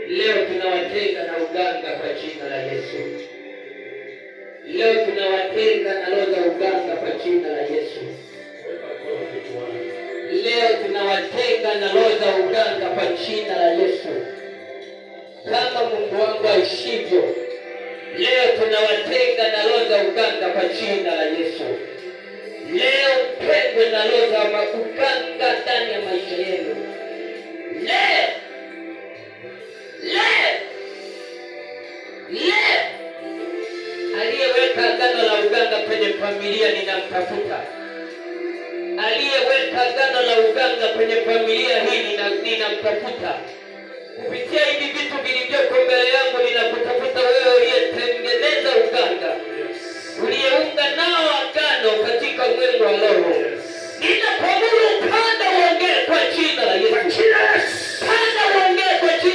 Leo tunawatenga na uganga kwa jina la Yesu. Leo tunawatenga na roho za uganga kwa jina la Yesu. Leo tunawatenga na roho za uganga kwa jina la Yesu. Kama Mungu wangu aishivyo, leo tunawatenga na roho za uganga kwa jina la Yesu. Leo mpendwe na roho za uganga ndani ya maisha yenu. Leo aliyeweka agano la uganga kwenye familia ninamtafuta. Aliyeweka agano la uganga kwenye familia hii ninamtafuta. Kupitia hivi vitu vilivyoko mbele yangu ninakutafuta wewe uliyetengeneza uganga, uliyeunga nao agano katika ulimwengu wa roho. Ninakuamuru upande uongee kwa jina la Yesu. Panda uongee kwa jina